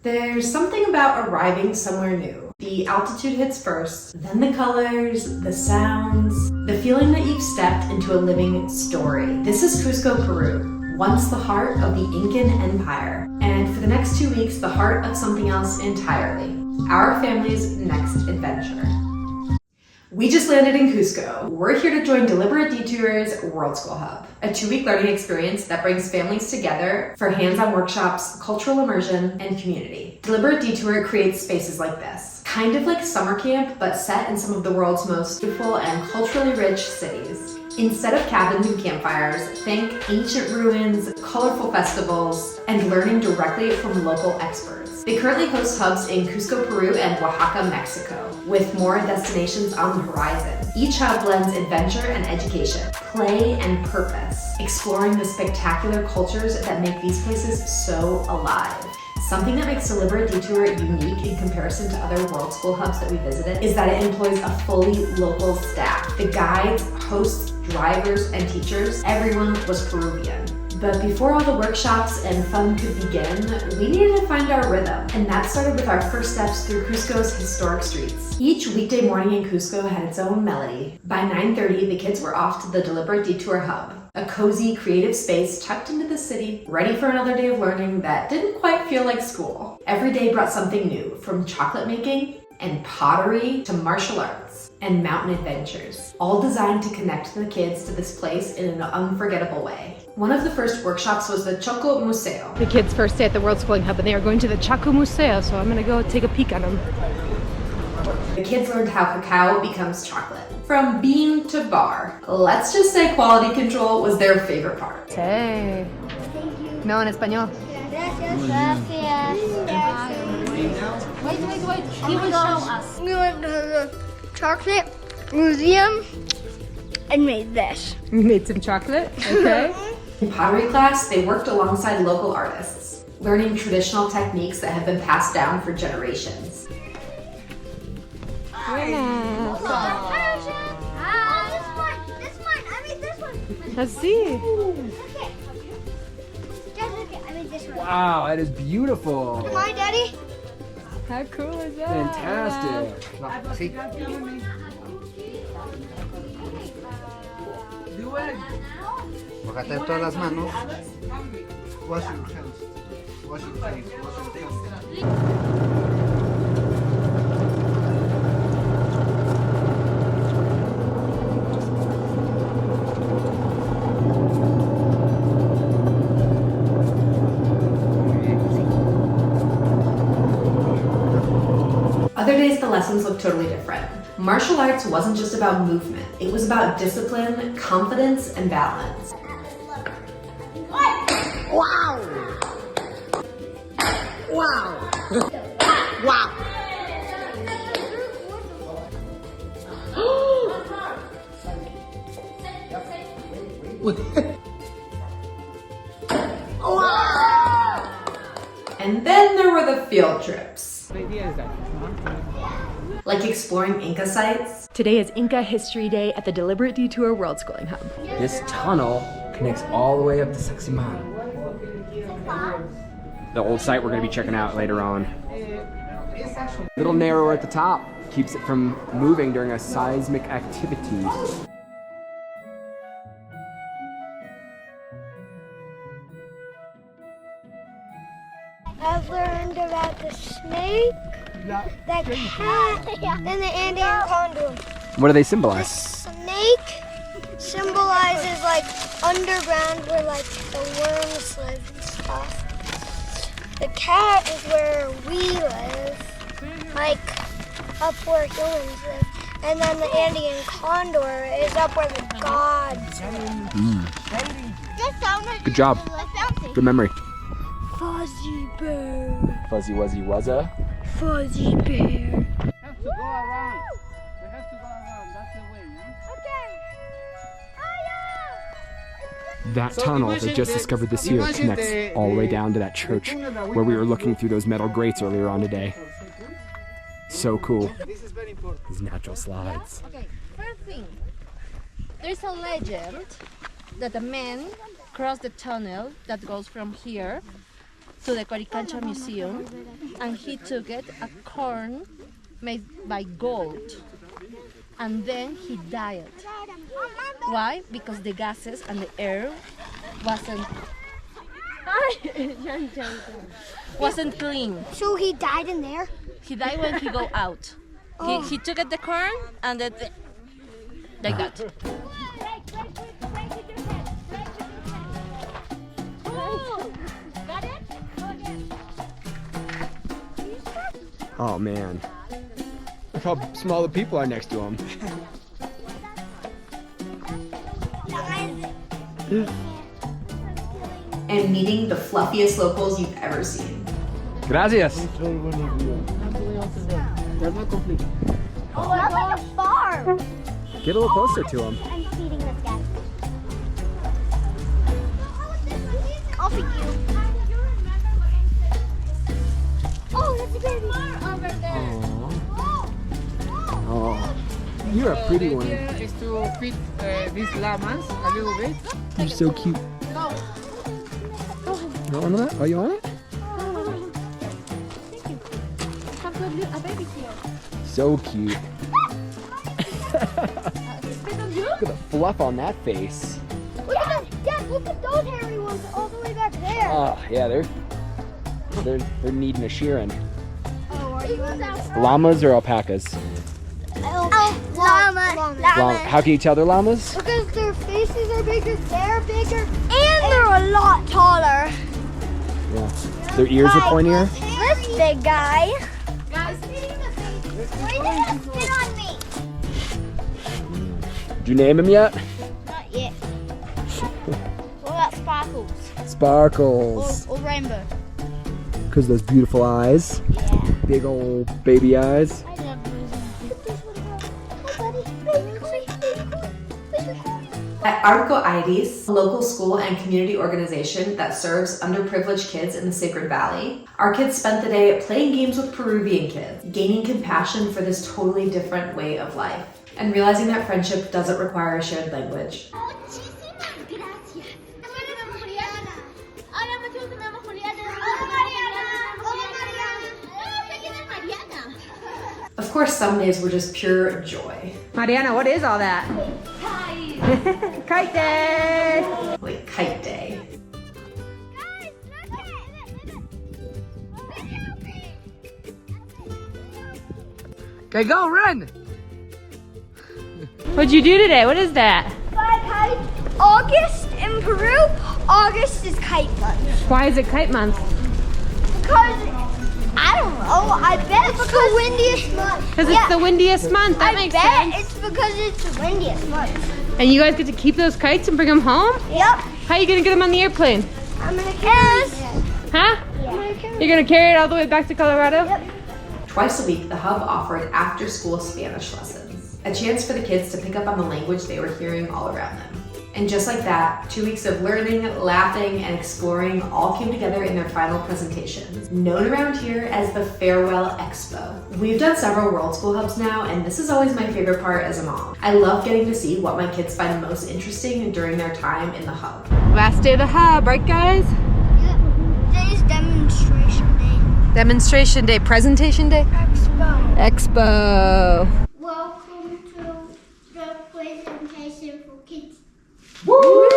There's something about arriving somewhere new. The altitude hits first, then the colors, the sounds, the feeling that you've stepped into a living story. This is Cusco, Peru, once the heart of the Incan Empire, and for the next 2 weeks, the heart of something else entirely. Our family's next adventure. We just landed in Cusco. We're here to join Deliberate Detour's Worldschool Hub, a 2-week learning experience that brings families together for hands-on workshops, cultural immersion, and community. Deliberate Detour creates spaces like this, kind of like summer camp, but set in some of the world's most beautiful and culturally rich cities. Instead of cabins and campfires, think ancient ruins, colorful festivals, and learning directly from local experts. They currently host hubs in Cusco, Peru, and Oaxaca, Mexico, with more destinations on the horizon. Each hub blends adventure and education, play and purpose, exploring the spectacular cultures that make these places so alive. Something that makes Deliberate Detour unique in comparison to other World School Hubs that we visited is that it employs a fully local staff. The guides, hosts, drivers, and teachers, everyone was Peruvian. But before all the workshops and fun could begin, we needed to find our rhythm. And that started with our first steps through Cusco's historic streets. Each weekday morning in Cusco had its own melody. By 9:30, the kids were off to the Deliberate Detour Hub, a cozy, creative space tucked into the city, ready for another day of learning that didn't quite feel like school. Every day brought something new, from chocolate making and pottery to martial arts and mountain adventures, all designed to connect the kids to this place in an unforgettable way. One of the first workshops was the Choco Museo. The kids' first day at the Worldschooling Hub, and they are going to the Choco Museo, so I'm gonna go take a peek at them. The kids learned how cacao becomes chocolate, from bean to bar. Let's just say quality control was their favorite part. Hey. No, en español. Gracias. Wait. He will show us. We went to the chocolate museum and made this. You made some chocolate? Okay. In pottery class, they worked alongside local artists, learning traditional techniques that have been passed down for generations. Así. Wow, that is beautiful. Hi, Daddy. How cool is that? Fantastic. Sí. Mojate todas las manos. Wash your hands. Wash your hands. Wash your hands. Other days, the lessons looked totally different. Martial arts wasn't just about movement. It was about discipline, confidence, and balance. Wow. Wow. Wow. And then there were the field trips. The idea is that Like exploring Inca sites. Today is Inca History Day at the Deliberate Detour Worldschooling Hub. this tunnel connects all the way up to Sacsayhuaman. The old site we're going to be checking out later on. A little narrower at the top, keeps it from moving during a seismic activity. I've learned about the snake, the cat, and the Andean condor. What do they The symbolize? snake symbolizes like underground where like the worms live and stuff. The cat is where we live, like up where humans live. And then the Andean condor is up where the gods live. Good job. Good memory. Fuzzy bear, Fuzzy Wuzzy Wuzza. fuzzy bear. Have to go around. We have to go around. That's the way, yeah? Okay. That tunnel they just discovered this year connects all the way down to that church where we were looking through those metal grates earlier on today. So cool. This is very important. These natural slides. Okay, first thing, there's a legend that a man crossed the tunnel that goes from here to the Coricancha Museum, and he took it a corn made by gold, and then he died. Why? Because the gases and the air wasn't clean. So he died in there? He died when he go out. He took at the corn and then like that. Oh man. Look how small the people are next to him. And meeting the fluffiest locals you've ever seen. Gracias. Oh, that's like a farm. Get a little closer to him. I'm feeding this guy. I'll feed you. Oh, that's a baby. Over there. Oh, you're a pretty one. Is to feed these llamas a little bit. You're so cute. You on that? Are you on it? So cute. Look at the fluff on that face. Look at that. Dad, look at those hairy ones all the way back there. Oh yeah, they're needing a shearing. Oh, are you on that? Llamas or alpacas? Llama. How can you tell they're llamas? Because their faces are bigger, they're bigger, and they're a lot taller. Yeah. Their ears are pointier. This big guy. Guys, sit on me. Did you name him yet? Not yet. What about Sparkles? Sparkles. Or Rainbow? Because those beautiful eyes. Yeah. Big old baby eyes. I love At Arco Iris, a local school and community organization that serves underprivileged kids in the Sacred Valley, our kids spent the day playing games with Peruvian kids, gaining compassion for this totally different way of life, and realizing that friendship doesn't require a shared language. Of course, some days were just pure joy. Mariana, what is all that? Kite day! Like kite day. Okay, go, run! What'd you do today? What is that? August in Peru, August is kite month. Why is it kite month? Because, I don't know, I bet it's the windiest month. Because it's the windiest month. That makes sense. I bet it's because it's the windiest month. And you guys get to keep those kites and bring them home? Yep. How are you gonna get them on the airplane? I'm gonna carry it. Huh? Yeah. You're gonna carry it all the way back to Colorado? Yep. Twice a week, the Hub offered after-school Spanish lessons, a chance for the kids to pick up on the language they were hearing all around them. And just like that, 2 weeks of learning, laughing, and exploring all came together in their final presentations, known around here as the Farewell Expo. We've done several World School Hubs now, and this is always my favorite part as a mom. I love getting to see what my kids find most interesting during their time in the Hub. Last day of the Hub, right guys? Yep. Today's demonstration day. Demonstration day, presentation day? Expo. Expo. Welcome to the presentation for kids. Woo!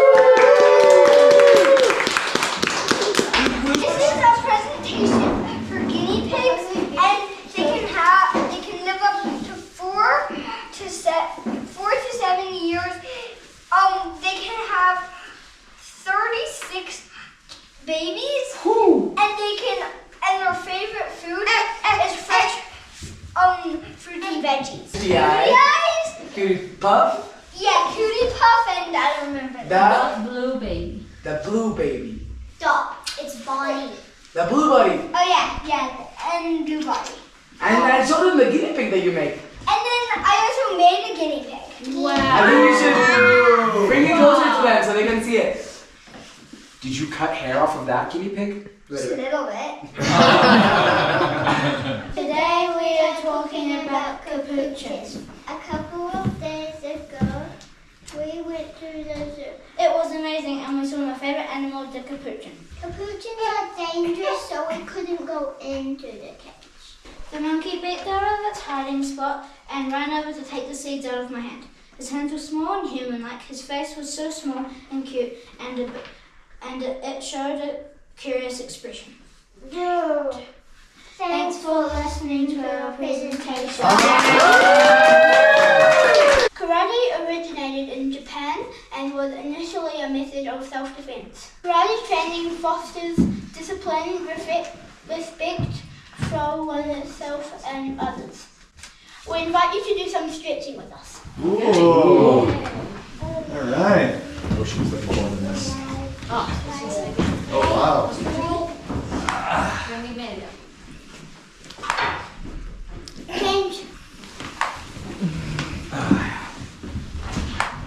This is a presentation for guinea pigs, and they can live up to 4 to 7 years. They can have 36 babies, and their favorite food is fresh fruity veggies. Yeah. Cutie Puff. Yeah, Cutie Puff, and I don't remember The Blue Baby. the blue baby. It's Bonnie. The blue buddy. Oh yeah, and Dubai. And show them the guinea pig that you make. And then I also made a guinea pig. I think you should bring it closer to them so they can see it. Did you cut hair off of that guinea pig? Just a little bit. Today we are talking about capuchins. A couple of days ago, we went to the zoo. It was amazing, and we saw my favorite animal, the capuchin. Capuchins are dangerous cage. The monkey backed out of its hiding spot and ran over to take the seeds out of my hand. His hands were small and human-like. His face was so small and cute, and it showed a curious expression. Dude. Thanks for listening to our presentation. Karate originated in Japan and was initially a method of self-defense. Karate training fosters discipline, respect for oneself and others. We invite you to do some stretching with us. Ooh. Alright. Oh, she was looking forward to this. Oh, wow. Change.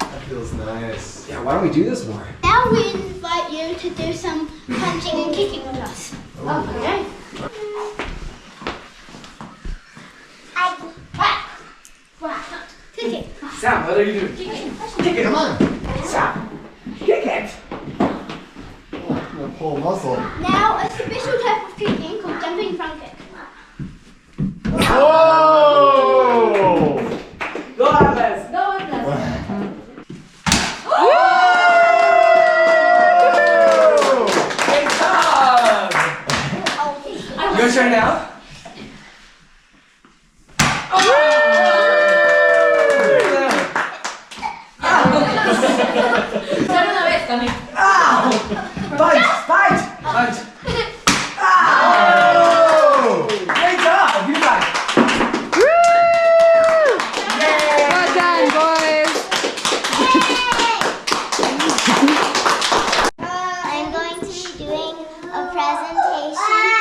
That feels nice. Yeah, why don't we do this more? Now we invite you to do some punching and kicking with us. Okay. Kick it. Sam, what are you doing? Kick it. Come on. Sam, kick it! I'm gonna pull a muscle. Now a special type of kicking called jumping front kick. Whoa! Go Atlas! Go with us. Great job! Your turn now. Punch! Oh! Great job! You got it! Well done, boys. I'm going to be doing a presentation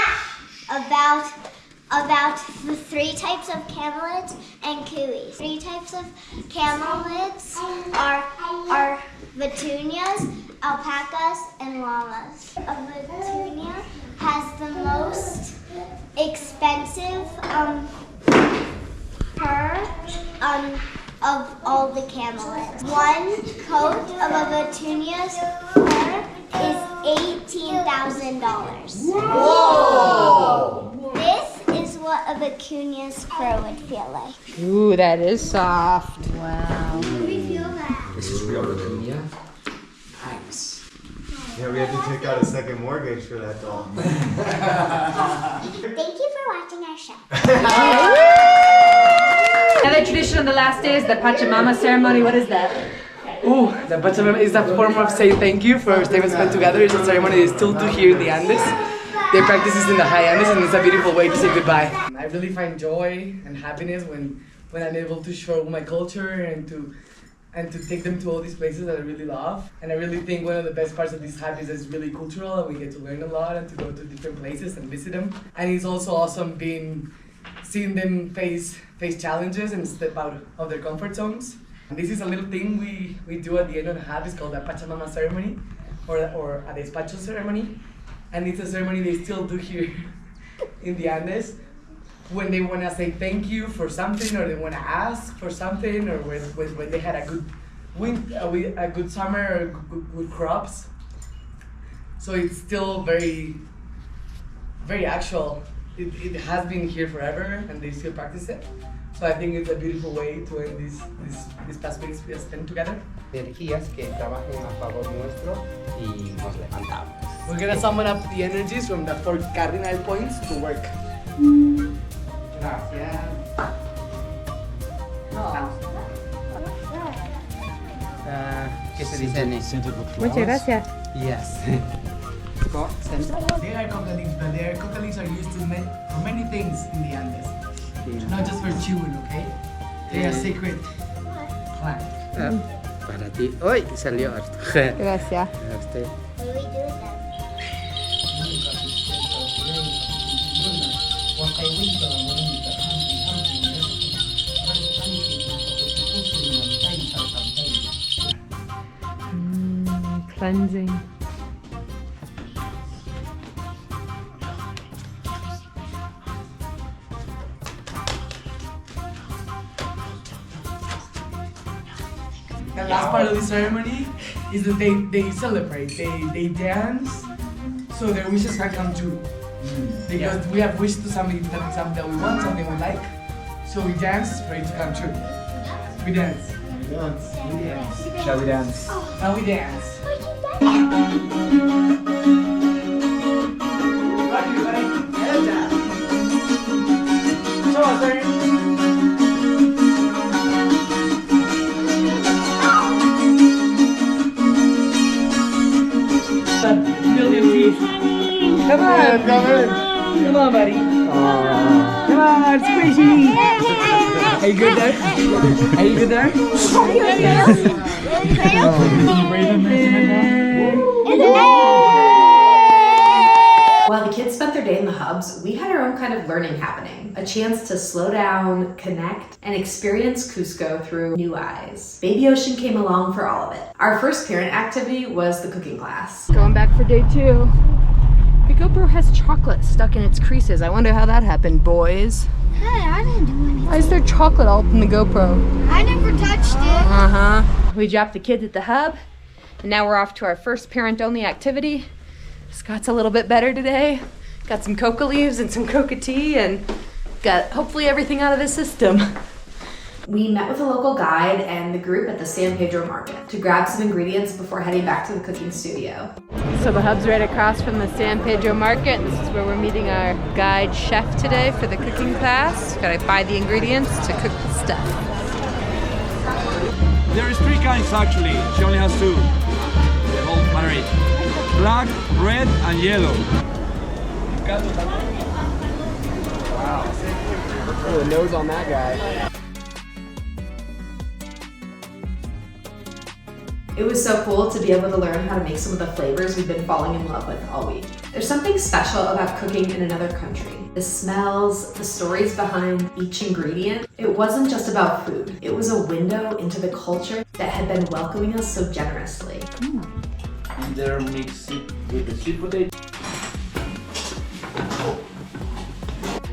about the 3 types of camelids and kuis. 3 types of camelids are vitunias, alpacas, and llamas. A vitunia has the most expensive fur of all the camelids. 1 coat of a vitunia's fur is $18,000. Whoa! This is what a vicunia's fur would feel like. Ooh, that is soft. Wow. We feel that. This is real Petunia. Nice. Yeah, we had to take out a second mortgage for that doll. Thank you for watching our show. Another tradition on the last day is the Pachamama ceremony. What is that? Ooh, the Pachamama is a form of saying thank you for time spent together. It's a ceremony they still do here in the Andes. They practice this in the high Andes and it's a beautiful way to say goodbye. I really find joy and happiness when I'm able to show my culture and to take them to all these places that I really love. And I really think one of the best parts of this hub is it's really cultural and we get to learn a lot and to go to different places and visit them. And it's also awesome seeing them face challenges and step out of their comfort zones. And this is a little thing we do at the end of the hub. It's called a Pachamama ceremony or a despacho ceremony. And it's a ceremony they still do here in the Andes when they want to say thank you for something or they want to ask for something or when they had a good summer or good crops. So it's still very, very actual. It has been here forever and they still practice it. So I think it's a beautiful way to end this past weeks we have spent together. Energías que trabajen a favor nuestro y nos levantamos. We're gonna summon up the energies from the 4 cardinal points to work. Gracias. ¿Qué se dice en Muchas gracias. Yes. They are coca leaves, but their coca leaves are used for many things in the Andes. Not just for chewing, okay? They are sacred plant. Para ti. ¡Uy! Salió harto. Gracias. A usted. What do we do with them? Cleansing. The last part of the ceremony is that they celebrate, they dance, so their wishes can come true. because we have wished to something that we want, something we like. So we dance for it to come true. We dance. Shall we dance? Now we dance. Show us, Barry. Million teeth. Come on. Come on, buddy. Come on, squishy. Are you good there? Are you good there? While the kids spent their day in the hubs, we had our own kind of learning happening. A chance to slow down, connect, and experience Cusco through new eyes. Baby Ocean came along for all of it. Our first parent activity was the cooking class. Going back for day 2. The GoPro has chocolate stuck in its creases. I wonder how that happened, boys. Hey, I didn't do anything. Why is there chocolate all up in the GoPro? I never touched it. Uh-huh. We dropped the kids at the hub, and now we're off to our first parent-only activity. Scott's a little bit better today. Got some coca leaves and some coca tea, and got hopefully everything out of the system. We met with a local guide and the group at the San Pedro market to grab some ingredients before heading back to the cooking studio. So the hub's right across from the San Pedro market. This is where we're meeting our guide chef today for the cooking class. Gotta buy the ingredients to cook the stuff. There is 3 kinds actually. She only has 2. The whole pottery. Black, red, and yellow. Wow. Oh, the nose on that guy. It was so cool to be able to learn how to make some of the flavors we've been falling in love with all week. There's something special about cooking in another country. The smells, the stories behind each ingredient. It wasn't just about food. It was a window into the culture that had been welcoming us so generously. And they're mixed with the sweet potato.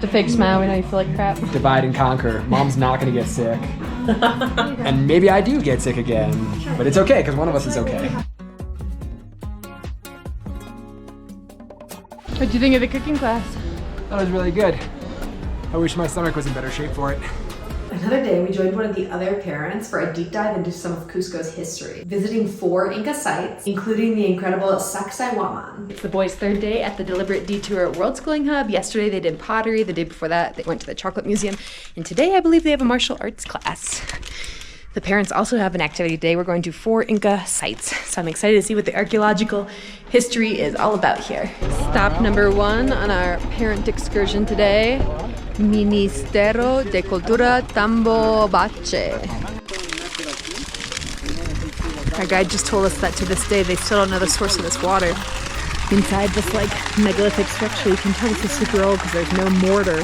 The fake smile when you feel like crap. Divide and conquer. Mom's not gonna get sick. And maybe I do get sick again. But it's okay, because one of us is okay. What'd you think of the cooking class? That was really good. I wish my stomach was in better shape for it. Another day, we joined one of the other parents for a deep dive into some of Cusco's history, visiting 4 Inca sites, including the incredible Sacsayhuaman. It's the boys' 3rd day at the Deliberate Detour Worldschool Hub. Yesterday they did pottery. The day before that they went to the chocolate museum. And today I believe they have a martial arts class. The parents also have an activity today. We're going to 4 Inca sites. So I'm excited to see what the archaeological history is all about here. Stop number 1 on our parent excursion today. Ministerio de Cultura Tambobache. Our guide just told us that to this day they still don't know the source of this water. Inside this like megalithic structure, you can tell this is super old because there's no mortar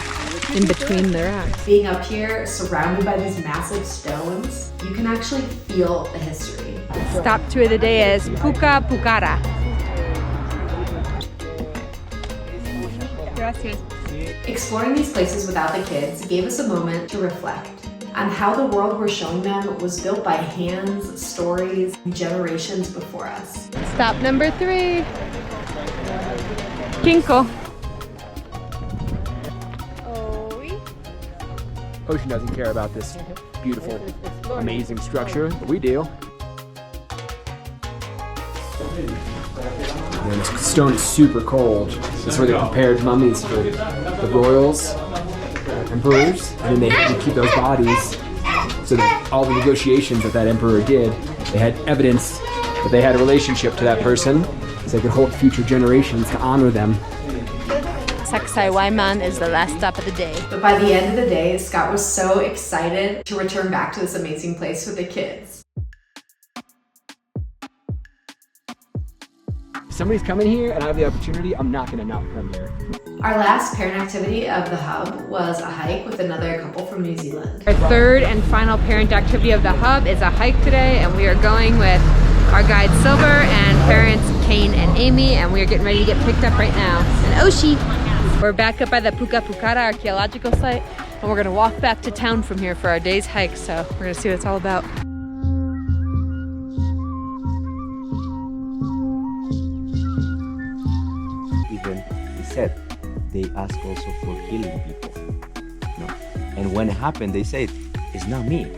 in between the rocks. Being up here, surrounded by these massive stones, you can actually feel the history. Stop 2 of the day is Puca Pucara. Gracias. Exploring these places without the kids gave us a moment to reflect on how the world we're showing them was built by hands, stories, and generations before us. Stop number 3. Kinko. Ocean doesn't care about this beautiful, amazing structure, but we do. And this stone is super cold. This is where they prepared mummies for the royals, emperors, and then they keep those bodies so that all the negotiations that emperor did, they had evidence that they had a relationship to that person, so they could hold future generations to honor them. Sacsayhuaman is the last stop of the day. But by the end of the day, Scott was so excited to return back to this amazing place with the kids. If somebody's coming here and I have the opportunity, I'm not gonna not come here. Our last parent activity of the hub was a hike with another couple from New Zealand. Our 3rd and final parent activity of the hub is a hike today, and we are going with our guide Silver and parents Kane and Amy, and we are getting ready to get picked up right now. And Oshi! We're back up by the Puca Pucara archaeological site, and we're gonna walk back to town from here for our day's hike, so we're gonna see what it's all about. Even he said, they ask also for healing people. You know? And when it happened, they said, it's not me.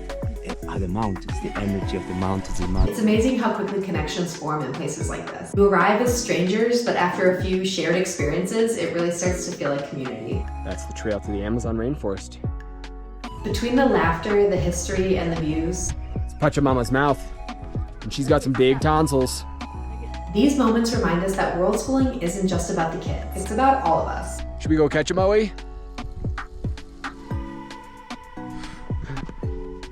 The mountains, the energy of the mountains. It's amazing how quickly connections form in places like this. You arrive as strangers, but after a few shared experiences, it really starts to feel like community. That's the trail to the Amazon rainforest. Between the laughter, the history, and the views, It's Pachamama's mouth, and she's got some big tonsils. these moments remind us that world schooling isn't just about the kids. It's about all of us. Should we go catch a Moe?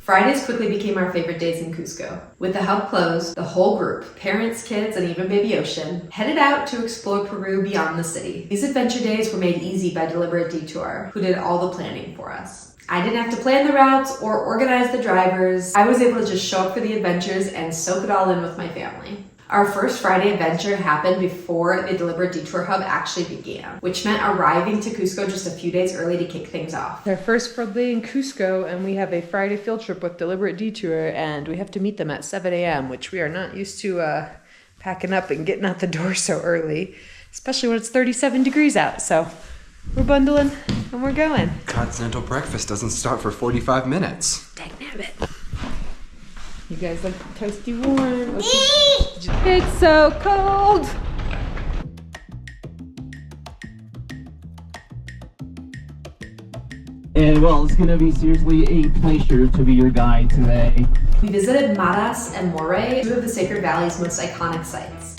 Fridays quickly became our favorite days in Cusco. With the hub closed, the whole group, parents, kids, and even baby Ocean, headed out to explore Peru beyond the city. These adventure days were made easy by Deliberate Detour, who did all the planning for us. I didn't have to plan the routes or organize the drivers. I was able to just show up for the adventures and soak it all in with my family. Our first Friday adventure happened before the Deliberate Detour Hub actually began, which meant arriving to Cusco just a few days early to kick things off. Our first full day in Cusco, and we have a Friday field trip with Deliberate Detour, and we have to meet them at 7 a.m., which we are not used to packing up and getting out the door so early, especially when it's 37 degrees out. So we're bundling and we're going. Continental breakfast doesn't start for 45 minutes. Dagnabbit. You guys like toasty warm? Okay. It's so cold. And well, it's gonna be seriously a pleasure to be your guide today. We visited Maras and Moray, two of the Sacred Valley's most iconic sites.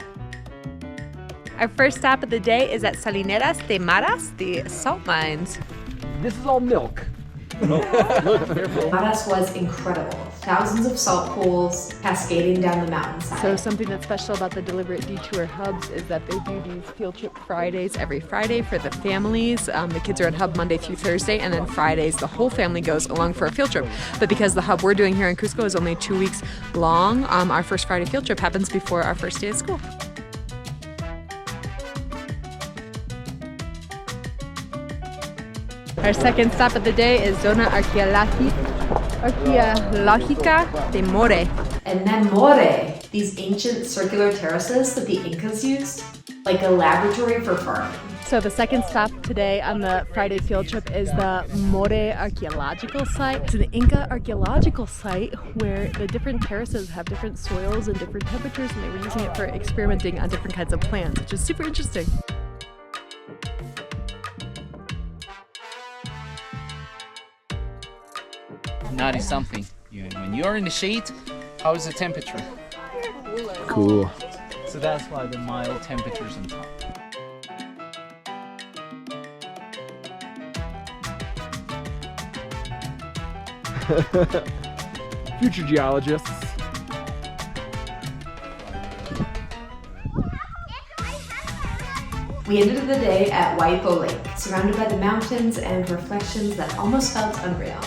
Our first stop of the day is at Salineras de Maras, the salt mines. This is all milk. Maras was incredible. Thousands of salt pools cascading down the mountainside. So something that's special about the Deliberate Detour Hubs is that they do these field trip Fridays every Friday for the families. The kids are at Hub Monday through Thursday, and then Fridays the whole family goes along for a field trip. But because the hub we're doing here in Cusco is only 2 weeks long, our first Friday field trip happens before our first day of school. Our second stop of the day is Zona Arqueológica de More. And then More, these ancient circular terraces that the Incas used, like a laboratory for farming. So the second stop today on the Friday field trip is the More archaeological site. It's an Inca archaeological site where the different terraces have different soils and different temperatures, and they were using it for experimenting on different kinds of plants, which is super interesting. Not something. When you're in the shade, how is the temperature? Cool. So that's why the mild temperatures on top. Future geologists. We ended the day at Waipo Lake, surrounded by the mountains and reflections that almost felt unreal.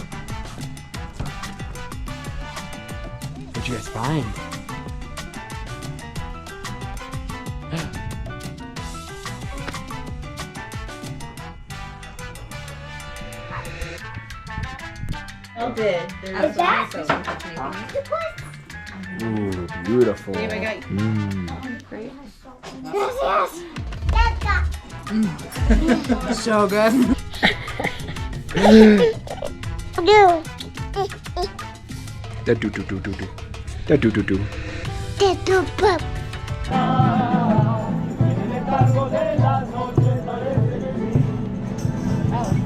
What'd you guys find? Oh, good. Is that? Ooh, beautiful. Babe, I got you. Great. Yes. So good. Da do do do do do. Da do do do. Oh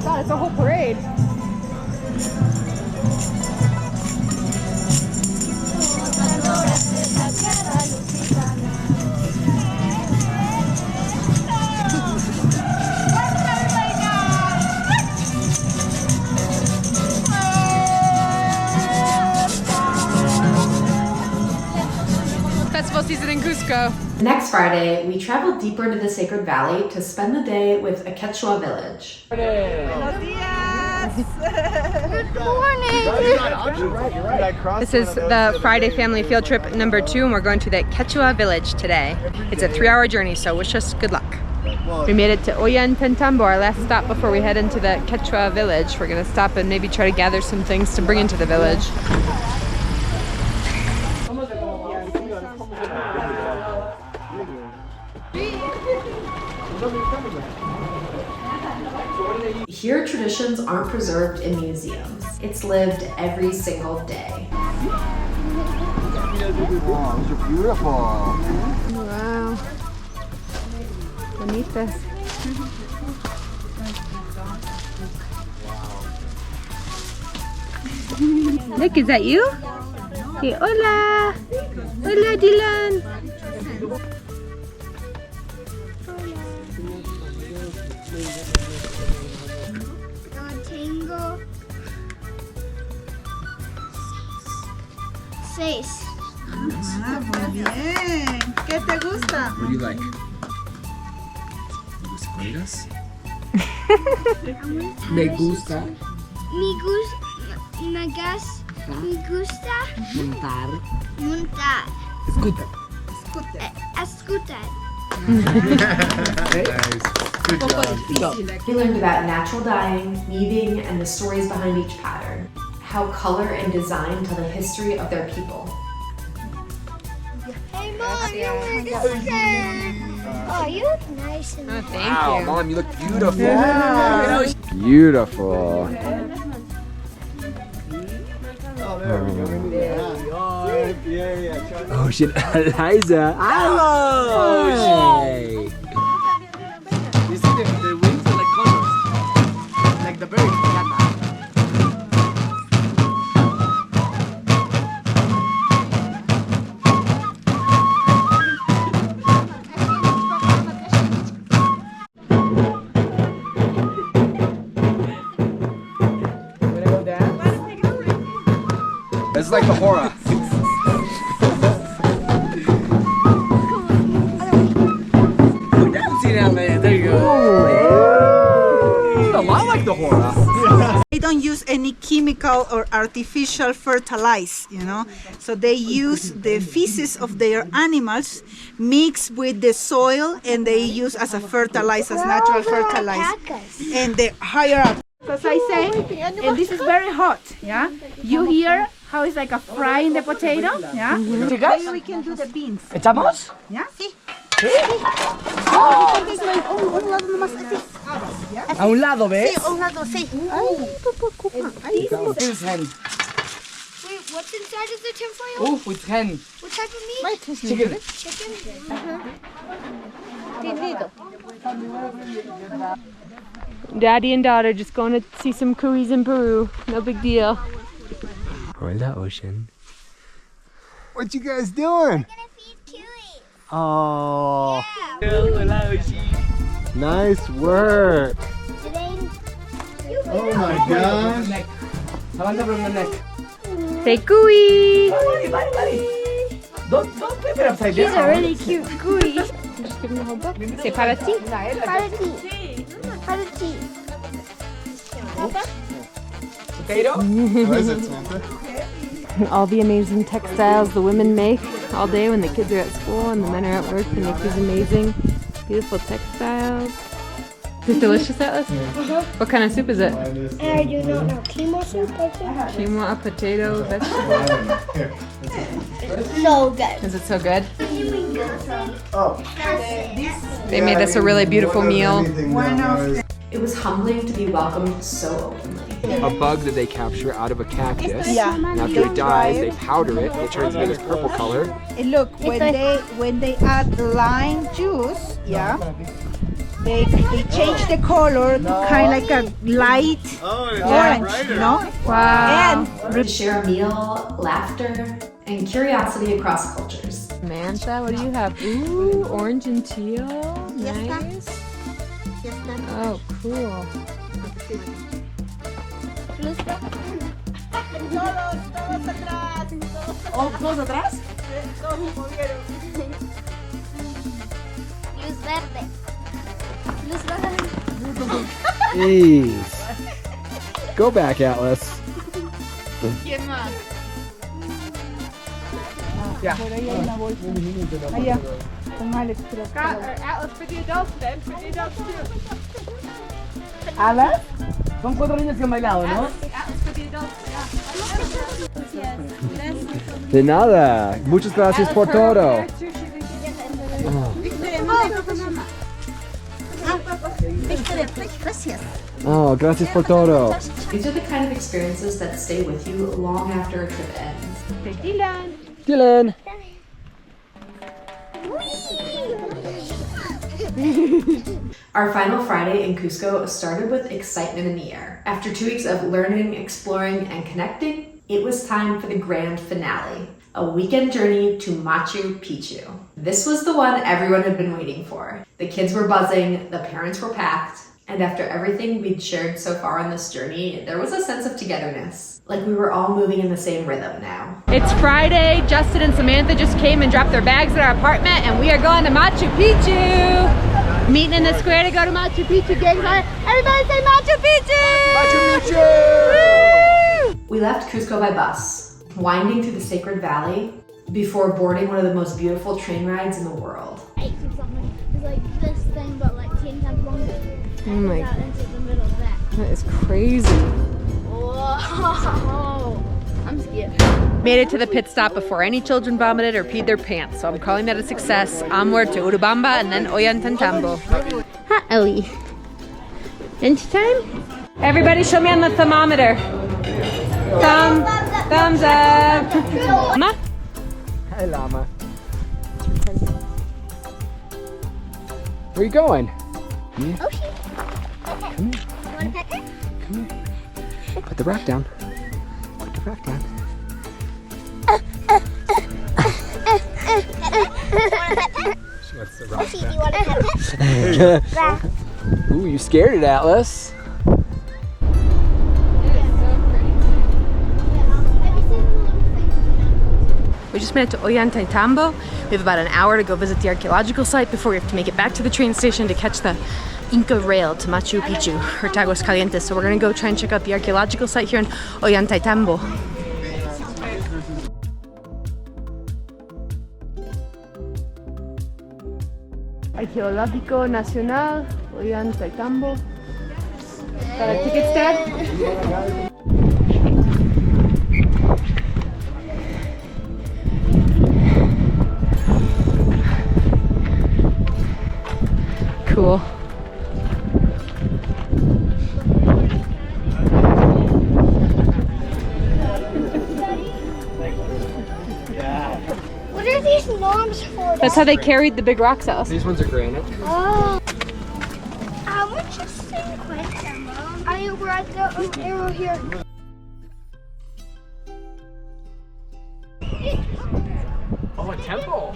God, it's a whole parade. Festival season in Cusco. Next Friday, we traveled deeper into the Sacred Valley to spend the day with a Quechua village. Good morning. This is the Friday family field trip number 2, and we're going to the Quechua village today. It's a 3-hour journey, so wish us good luck. We made it to Ollantaytambo, our last stop before we head into the Quechua village. We're gonna stop and maybe try to gather some things to bring into the village. Here, traditions aren't preserved in museums. It's lived every single day. Oh, those are beautiful. Wow. Bonitas. Look, is that you? Okay, hola! Hola, Dylan! Tengo 6. Ah, muy bien. ¿Qué te gusta? What do you like? ¿Gustas? Me gusta Me gusta montar. Scooter. Scooter. They learned about natural dyeing, weaving, and the stories behind each pattern. How color and design tell the history of their people. Hey Mom, you're wearing this shirt. Oh, you look nice and Wow, Mom, you look beautiful. Yeah. Beautiful. Ocean Eliza. Hello. Hey. You see the wings are like colors. Like the bird. It's like the horror. There you go. A lot like the horror. They don't use any chemical or artificial fertilizer, you know. So they use the feces of their animals mixed with the soil, and they use as a fertilizer, as natural fertilizer. And they're higher up. As I say, and this is very hot, yeah. You hear how it's like a frying the potato, yeah. Chicas? We can do the beans. ¿Echamos? Yeah. Sí. ¿Sí? Un lado nomás así. A un lado, ¿ves? Sí, un lado, sí. Here's hen. Wait, what's inside of the tinfoil? Oh, with hen. What type of meat? Chicken. Chicken? Daddy and daughter just going to see some cuys in Peru. No big deal. We're in the ocean. What you guys doing? Oh, nice work. Oh my gosh. Say cuy! Don't flip it upside down. He's a really cute cuy. Just give him the whole book. Say para ti. Para ti. Para ti. Potato? What is it, Samantha? All the amazing textiles the women make all day when the kids are at school and the men are at work. They make these amazing, beautiful textiles. Is it delicious, Atlas? What kind of soup is it? I do not know. Quinoa soup, I think. Quinoa, potato, vegetable. So good. Is it so good? Oh. They made us a really beautiful meal. It was humbling to be welcomed so openly. A bug that they capture out of a cactus. Yeah. And after it dies, they powder it. It turns into this purple color. And look, when they add lime juice, yeah, they change the color to kind of like a light orange, you know? Wow. To share a meal, laughter, and curiosity across cultures. Samantha, what do you have? Ooh, orange and teal. Nice. Oh, cool. Oh, ¿todos atrás? Luz verde. Luz verde. Jeez. Go back, Atlas. ¿Quién más? Yeah. Allá, con Alex, creo. Atlas for the adults then, for the adults too. ¿Alas? Son 4 niños que han bailado, ¿no? Atlas for the adults, yeah. De nada. Muchas gracias por todo. Victoria, gracias. Oh, gracias por todo. These are the kind of experiences that stay with you long after a trip ends. Dylan. Our final Friday in Cusco started with excitement in the air. After 2 weeks of learning, exploring, and connecting, it was time for the grand finale, a weekend journey to Machu Picchu. This was the one everyone had been waiting for. The kids were buzzing, the parents were packed, and after everything we'd shared so far on this journey, there was a sense of togetherness, like we were all moving in the same rhythm now. It's Friday. Justin and Samantha just came and dropped their bags at our apartment, and we are going to Machu Picchu. Meeting in the square to go to Machu Picchu, gang. Everybody say Machu Picchu! Machu Picchu! Woo! We left Cusco by bus, winding through the Sacred Valley before boarding one of the most beautiful train rides in the world. It's like this thing, but like 10 times longer. Oh my Out into the middle of that. That is crazy. Whoa! I'm scared. Made it to the pit stop before any children vomited or peed their pants, so I'm calling that a success. Onward to Urubamba and then Ollantaytambo. Hi, Ellie. Lunchtime? Everybody show me on the thermometer. Thumbs up. Mama? Hi, llama. Where are you going? Yeah. Oh, shit. Come here. You want to pet her? Come here. Put the rack down. Put the rack down. She wants the rack Do you want to pet her? Ooh, you scared it, Atlas. We just made it to Ollantaytambo. We have about an hour to go visit the archaeological site before we have to make it back to the train station to catch the Inca rail to Machu Picchu, or to Aguascalientes. So we're gonna go try and check out the archaeological site here in Ollantaytambo. Arqueológico Nacional, Ollantaytambo. Got a ticket stub? Cool. What are these norms for? That's how they carried the big rocks out. These ones are granite. Oh. How much is 50? We're at the arrow here. Oh, a temple.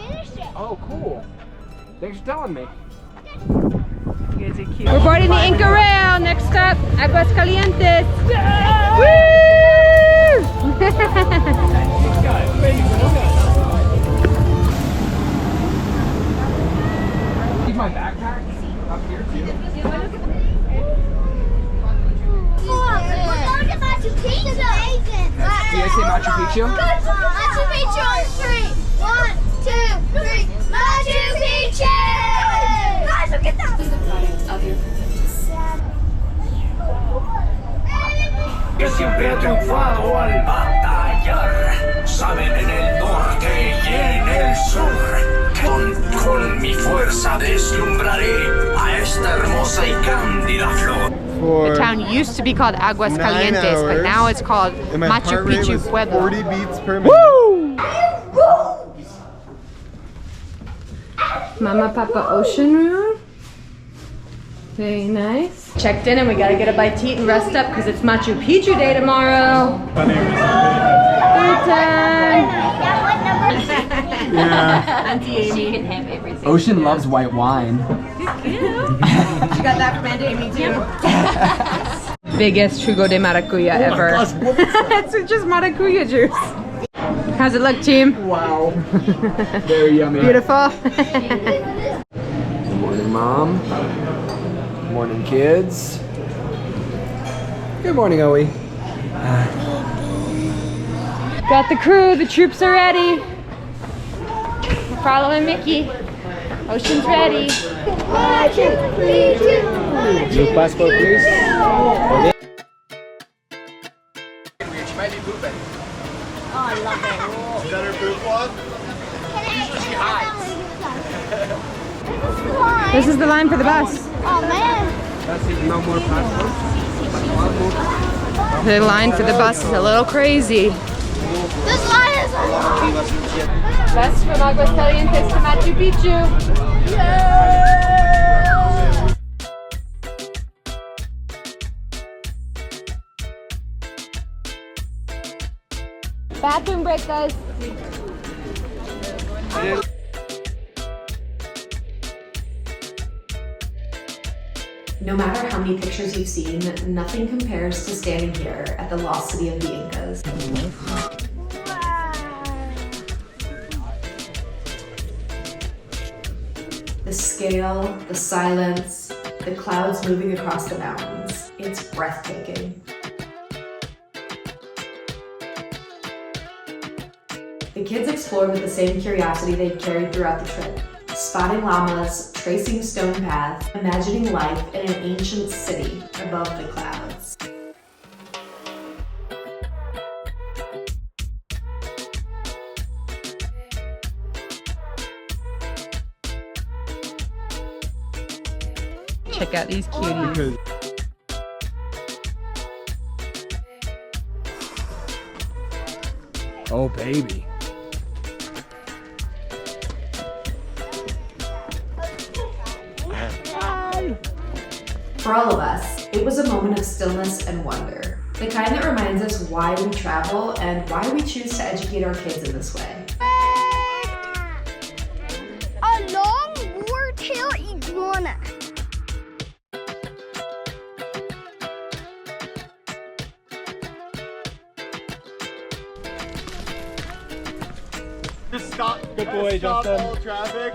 Oh, cool. Thanks for telling me. You guys are cute. We're boarding the Inca rail. Next stop, Aguascalientes. Woo! Leave my backpack up here too. We're going to Machu Picchu. Do you guys say Machu Picchu? Machu Picchu on the street. 1, 2, 3. Machu Picchu! Guys, look at that. Que siempre ha triunfado al batallar, saben en el norte y en el sur. Con mi fuerza deslumbraré a esta hermosa y cándida flor. The town used to be called Aguascalientes, but now it's called Machu Picchu Pueblo. 40 beats per minute. Woo! Mama Papa Ocean Room. Very nice. Checked in and we gotta get a bite to eat and rest up because it's Machu Picchu day tomorrow. Food time. Yeah. Auntie Amy. She can have everything. Ocean loves white wine. She got that from Auntie Amy too. Biggest jugo de maracuya ever. It's just maracuya juice. How's it look, team? Wow. Very yummy. Beautiful. Good morning, Mom. Good morning, kids. Good morning, Owie. Got the crew, the troops are ready. We're following Mickey. Ocean's ready. Your passport, please. Okay. She might be pooping. Oh, I love it. Is that her poop walk? She hides. This is the line for the bus. Oh man. That's it, no more passports. The line for the bus is a little crazy. This line is Bus from Aguascalientes to Machu Picchu. Bathroom break, guys. No matter how many pictures you've seen, nothing compares to standing here at the lost city of the Incas. The scale, the silence, the clouds moving across the mountains. It's breathtaking. The kids explored with the same curiosity they'd carried throughout the trip. Spotting llamas, tracing stone paths, imagining life in an ancient city above the clouds. Check out these cuties. Oh, baby. For all of us, it was a moment of stillness and wonder. The kind that reminds us why we travel and why we choose to educate our kids in this way. a long war-tail iguana. Just stop. Good boy, stop Justin. all traffic.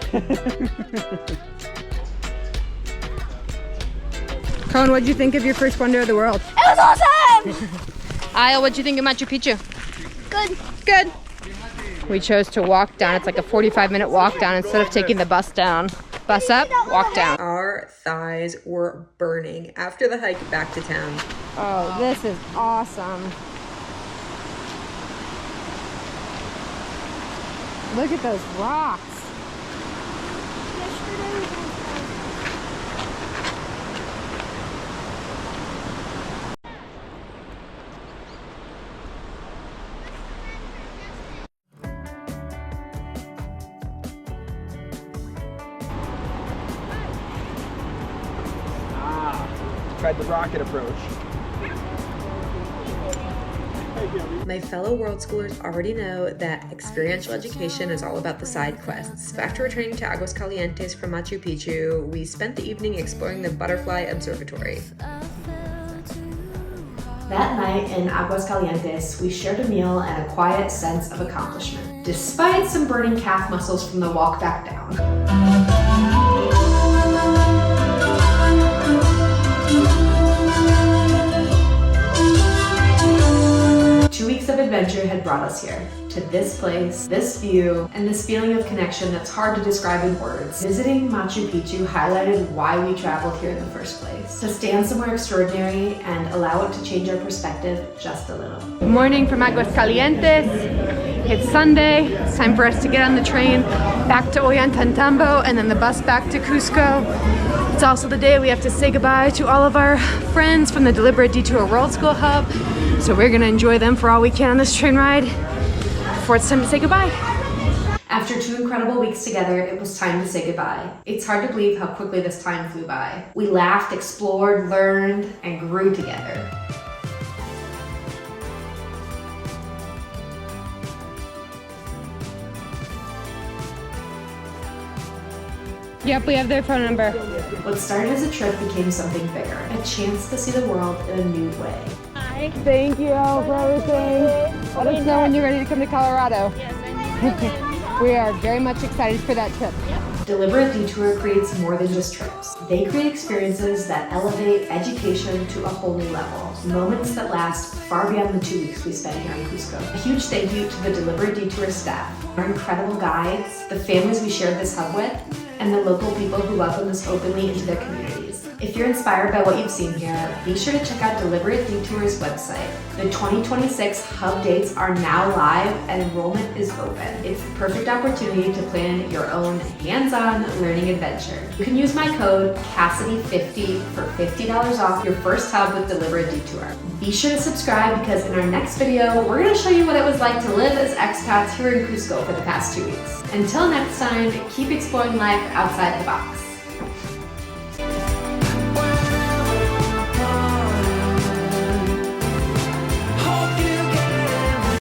Cohen, what'd you think of your first wonder of the world? It was awesome! Isle, what'd you think of Machu Picchu? Good. Good. We chose to walk down. It's like a 45-minute walk down instead of taking the bus down. Bus up, walk down. Our thighs were burning after the hike back to town. Oh, this is awesome. Look at those rocks. Tried the rocket approach. My fellow world schoolers already know that experiential education is all about the side quests. After returning to Aguascalientes from Machu Picchu, we spent the evening exploring the Butterfly Observatory. That night in Aguascalientes, we shared a meal and a quiet sense of accomplishment, despite some burning calf muscles from the walk back down. 2 weeks of adventure had brought us here, to this place, this view, and this feeling of connection that's hard to describe in words. Visiting Machu Picchu highlighted why we traveled here in the first place, to stand somewhere extraordinary and allow it to change our perspective just a little. Good morning from Aguascalientes. It's Sunday. It's time for us to get on the train back to Ollantaytambo and then the bus back to Cusco. It's also the day we have to say goodbye to all of our friends from the Deliberate Detour Worldschool Hub. So we're gonna enjoy them for all we can on this train ride before it's time to say goodbye. After 2 incredible weeks together, it was time to say goodbye. It's hard to believe how quickly this time flew by. We laughed, explored, learned, and grew together. Yep, we have their phone number. What started as a trip became something bigger, a chance to see the world in a new way. Thank you for everything. Let us know when you're ready to come to Colorado. We are very much excited for that trip. Deliberate Detour creates more than just trips. They create experiences that elevate education to a whole new level. Moments that last far beyond the 2 weeks we spent here in Cusco. A huge thank you to the Deliberate Detour staff, our incredible guides, the families we shared this hub with, and the local people who welcomed us openly into their communities. If you're inspired by what you've seen here, be sure to check out Deliberate Detour's website. The 2026 Hub dates are now live and enrollment is open. It's the perfect opportunity to plan your own hands-on learning adventure. You can use my code Cassidy50 for $50 off your first hub with Deliberate Detour. Be sure to subscribe because in our next video, we're going to show you what it was like to live as expats here in Cusco for the past 2 weeks. Until next time, keep exploring life outside the box.